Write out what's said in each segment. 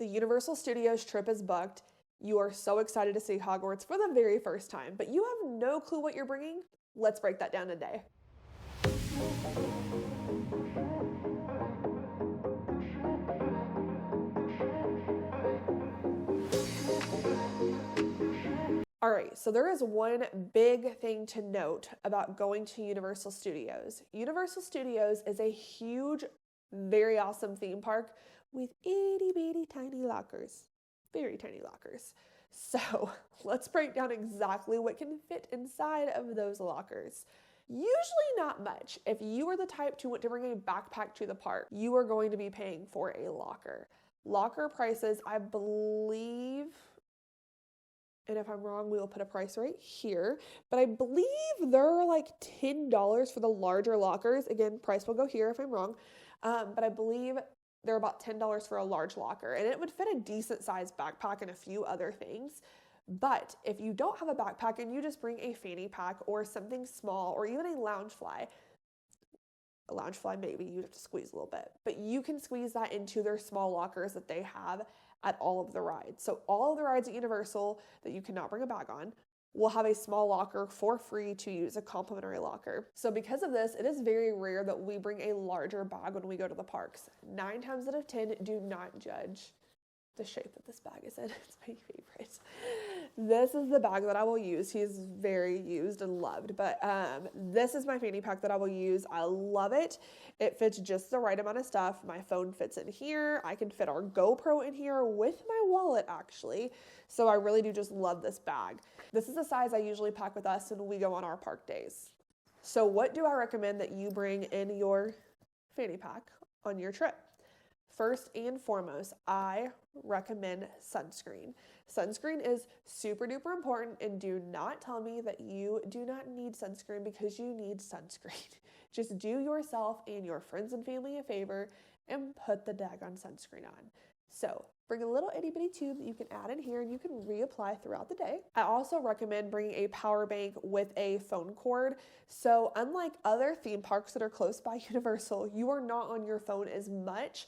The Universal Studios trip is booked. You are so excited to see Hogwarts for the very first time, but you have no clue what you're bringing? Let's break that down today. All right, so there is one big thing to note about going to Universal Studios. Universal Studios is a huge, very awesome theme park with itty bitty tiny lockers, very tiny lockers. So let's break down exactly what can fit inside of those lockers. Usually not much. If you are the type to want to bring a backpack to the park, you are going to be paying for a locker. Locker prices, I believe, and if I'm wrong, we will put a price right here, but I believe they're like $10 for the larger lockers. Again, price will go here if I'm wrong, but I believe they're about $10 for a large locker, and it would fit a decent sized backpack and a few other things. But if you don't have a backpack and you just bring a fanny pack or something small or even a Loungefly maybe you have to squeeze a little bit, but you can squeeze that into their small lockers that they have at all of the rides. So all of the rides at Universal that you cannot bring a bag on will have a small locker for free to use, a complimentary locker. So because of this, it is very rare that we bring a larger bag when we go to the parks. 9 times out of 10, do not judge the shape that this bag is in. It's my favorite. This is the bag that I will use. He's very used and loved, but this is my fanny pack that I will use. I love it. It fits just the right amount of stuff. My phone fits in here. I can fit our GoPro in here with my wallet actually. So I really do just love this bag. This is the size I usually pack with us when we go on our park days. So what do I recommend that you bring in your fanny pack on your trip? First and foremost, I recommend sunscreen. Sunscreen is super duper important, and do not tell me that you do not need sunscreen, because you need sunscreen. Just do yourself and your friends and family a favor and put the daggone sunscreen on. So bring a little itty bitty tube that you can add in here and you can reapply throughout the day. I also recommend bringing a power bank with a phone cord. So unlike other theme parks that are close by Universal, you are not on your phone as much.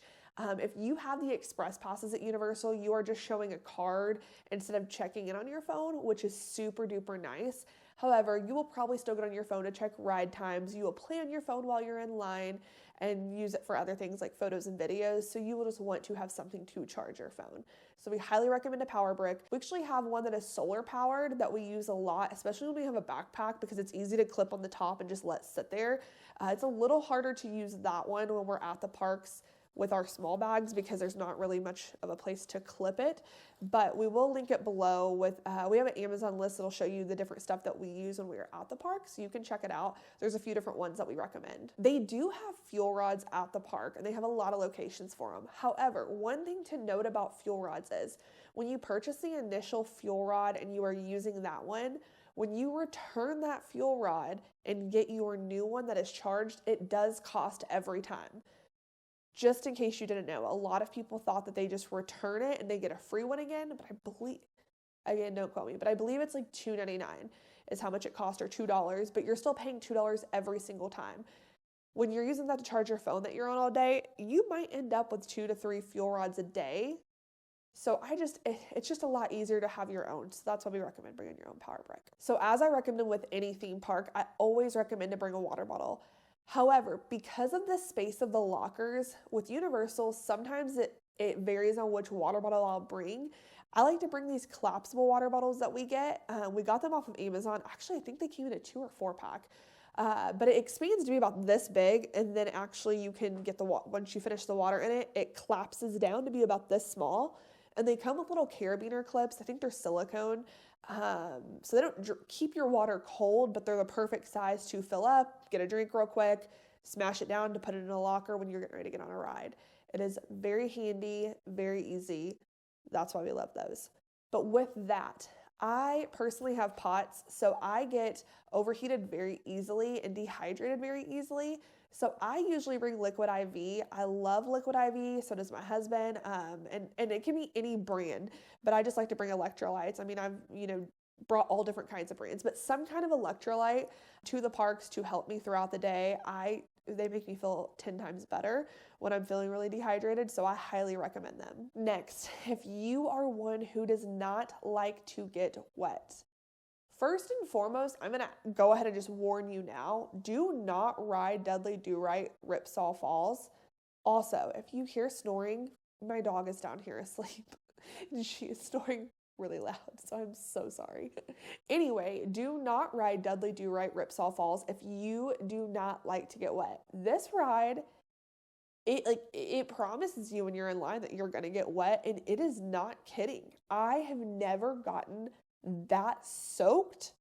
If you have the express passes at Universal, you are just showing a card instead of checking in on your phone, which is super duper nice. However, you will probably still get on your phone to check ride times. You will play on your phone while you're in line and use it for other things like photos and videos. So you will just want to have something to charge your phone. So we highly recommend a power brick. We actually have one that is solar powered that we use a lot, especially when we have a backpack, because it's easy to clip on the top and just let sit there. It's a little harder to use that one when we're at the parks with our small bags, because there's not really much of a place to clip it, but we will link it below with, we have an Amazon list that'll show you the different stuff that we use when we are at the park, so you can check it out. There's a few different ones that we recommend. They do have fuel rods at the park, and they have a lot of locations for them. However, one thing to note about fuel rods is when you purchase the initial fuel rod and you are using that one, when you return that fuel rod and get your new one that is charged, it does cost every time. Just in case you didn't know, a lot of people thought that they just return it and they get a free one again, but I believe, again, don't quote me, but I believe it's like $2.99 is how much it costs, or $2, but you're still paying $2 every single time. When you're using that to charge your phone that you're on all day, you might end up with 2 to 3 fuel rods a day. So it's just a lot easier to have your own. So that's why we recommend bringing your own power brick. So as I recommend with any theme park, I always recommend to bring a water bottle. However, because of the space of the lockers with Universal, sometimes it varies on which water bottle I'll bring. I like to bring these collapsible water bottles that we get. We got them off of Amazon. Actually, I think they came in a 2 or 4 pack. But it expands to be about this big, and then actually you can get once you finish the water in it, it collapses down to be about this small. And they come with little carabiner clips. I think they're silicone. So they don't keep your water cold, but they're the perfect size to fill up, get a drink real quick, smash it down to put it in a locker when you're getting ready to get on a ride. It is very handy, very easy. That's why we love those. But with that, I personally have POTS, so I get overheated very easily and dehydrated very easily. So I usually bring liquid IV. I love liquid IV, so does my husband, and it can be any brand, but I just like to bring electrolytes. I mean, I've, brought all different kinds of brands, but some kind of electrolyte to the parks to help me throughout the day. I They make me feel 10 times better when I'm feeling really dehydrated, so I highly recommend them. Next, if you are one who does not like to get wet, first and foremost, I'm going to go ahead and just warn you now, do not ride Dudley Do-Right Ripsaw Falls. Also, if you hear snoring, my dog is down here asleep. She is snoring really loud, so I'm so sorry. Anyway, do not ride Dudley Do-Right Ripsaw Falls if you do not like to get wet. This ride, it promises you when you're in line that you're going to get wet, and it is not kidding. I have never gotten that soaked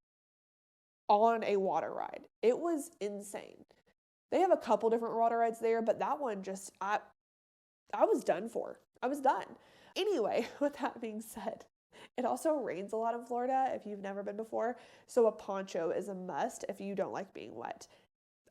on a water ride. It was insane. They have a couple different water rides there, but that one just, I was done for. I was done. Anyway, with that being said, it also rains a lot in Florida if you've never been before, so a poncho is a must if you don't like being wet.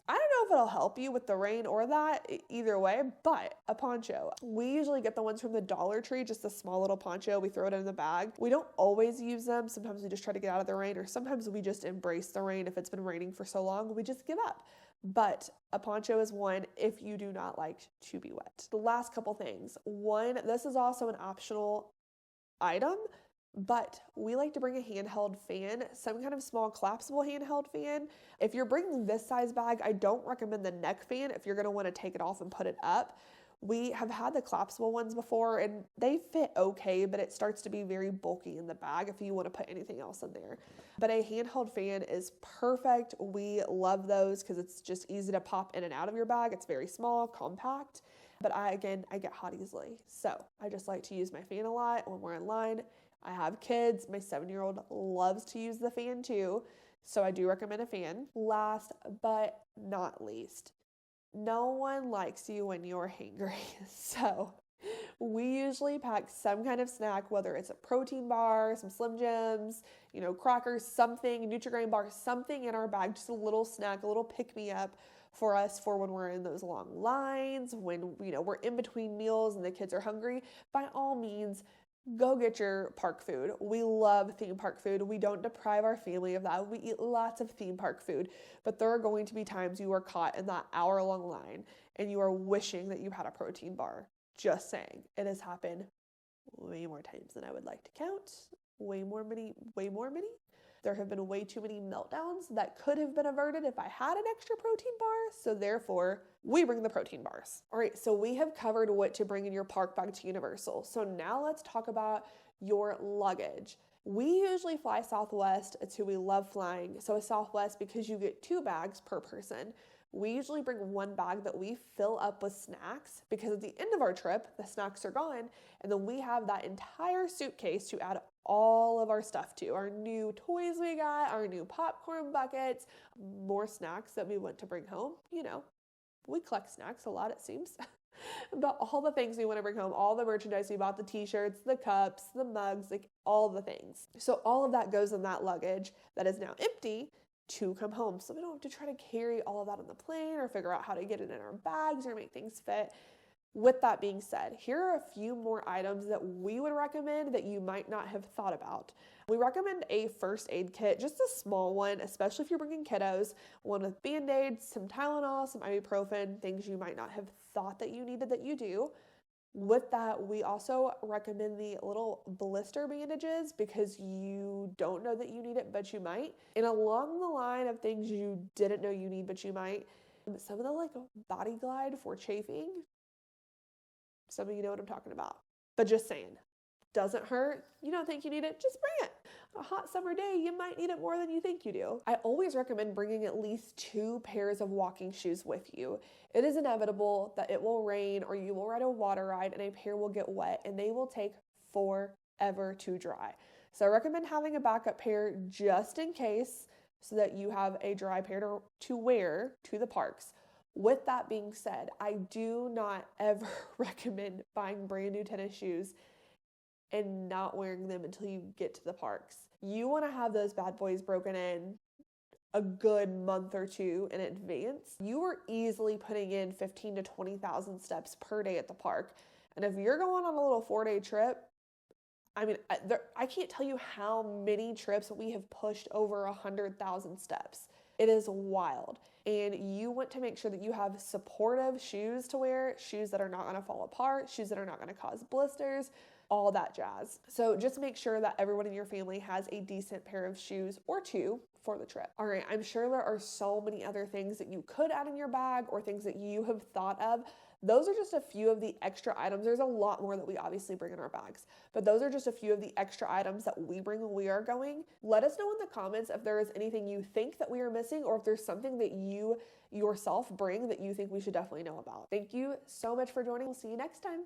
I don't know if it'll help you with the rain or that, either way, but a poncho. We usually get the ones from the Dollar Tree, just a small little poncho. We throw it in the bag. We don't always use them. Sometimes we just try to get out of the rain, or sometimes we just embrace the rain. If it's been raining for so long, we just give up. But a poncho is one if you do not like to be wet. The last couple things. One, this is also an optional item, but we like to bring a handheld fan, some kind of small collapsible handheld fan. If you're bringing this size bag, I don't recommend the neck fan if you're going to want to take it off and put it up. We have had the collapsible ones before and they fit okay, but it starts to be very bulky in the bag if you want to put anything else in there. But a handheld fan is perfect. We love those because it's just easy to pop in and out of your bag. It's very small, compact, but I get hot easily. So I just like to use my fan a lot when we're in line. I have kids. My 7-year-old loves to use the fan too, so I do recommend a fan. Last but not least, no one likes you when you're hangry. So we usually pack some kind of snack, whether it's a protein bar, some Slim Jims, crackers, something, a Nutri-Grain bar, something in our bag, just a little snack, a little pick-me-up for us for when we're in those long lines, when we're in between meals and the kids are hungry. By all means, go get your park food. We love theme park food. We don't deprive our family of that. We eat lots of theme park food, but there are going to be times you are caught in that hour-long line and you are wishing that you had a protein bar. Just saying. It has happened way more times than I would like to count. Way more many. There have been way too many meltdowns that could have been averted if I had an extra protein bar, so therefore, we bring the protein bars. All right, so we have covered what to bring in your park bag to Universal. So now let's talk about your luggage. We usually fly Southwest. It's who we love flying. So a Southwest, because you get 2 bags per person, we usually bring 1 bag that we fill up with snacks, because at the end of our trip, the snacks are gone, and then we have that entire suitcase to add all of our stuff to. Our new toys we got, our new popcorn buckets, more snacks that we want to bring home. We collect snacks a lot, it seems. But all the things we want to bring home, all the merchandise we bought, the t-shirts, the cups, the mugs, all the things. So all of that goes in that luggage that is now empty to come home. So we don't have to try to carry all of that on the plane or figure out how to get it in our bags or make things fit. With that being said, here are a few more items that we would recommend that you might not have thought about. We recommend a first aid kit, just a small one, especially if you're bringing kiddos, one with Band-Aids, some Tylenol, some ibuprofen, things you might not have thought that you needed that you do. With that, we also recommend the little blister bandages because you don't know that you need it, but you might. And along the line of things you didn't know you need, but you might, some of the Body Glide for chafing. Some of you know what I'm talking about. But just saying, doesn't hurt. You don't think you need it, just bring it. On a hot summer day, you might need it more than you think you do. I always recommend bringing at least 2 pairs of walking shoes with you. It is inevitable that it will rain or you will ride a water ride and a pair will get wet and they will take forever to dry. So I recommend having a backup pair just in case so that you have a dry pair to wear to the parks. With that being said, I do not ever recommend buying brand new tennis shoes and not wearing them until you get to the parks. You want to have those bad boys broken in a good month or 2 in advance. You are easily putting in 15 to 20,000 steps per day at the park. And if you're going on a little 4-day trip, I can't tell you how many trips we have pushed over 100,000 steps. It is wild. And you want to make sure that you have supportive shoes to wear, shoes that are not going to fall apart, shoes that are not going to cause blisters, all that jazz. So just make sure that everyone in your family has a decent pair of shoes or two for the trip. All right, I'm sure there are so many other things that you could add in your bag or things that you have thought of. Those are just a few of the extra items. There's a lot more that we obviously bring in our bags, but those are just a few of the extra items that we bring when we are going. Let us know in the comments if there is anything you think that we are missing, or if there's something that you yourself bring that you think we should definitely know about. Thank you so much for joining. We'll see you next time.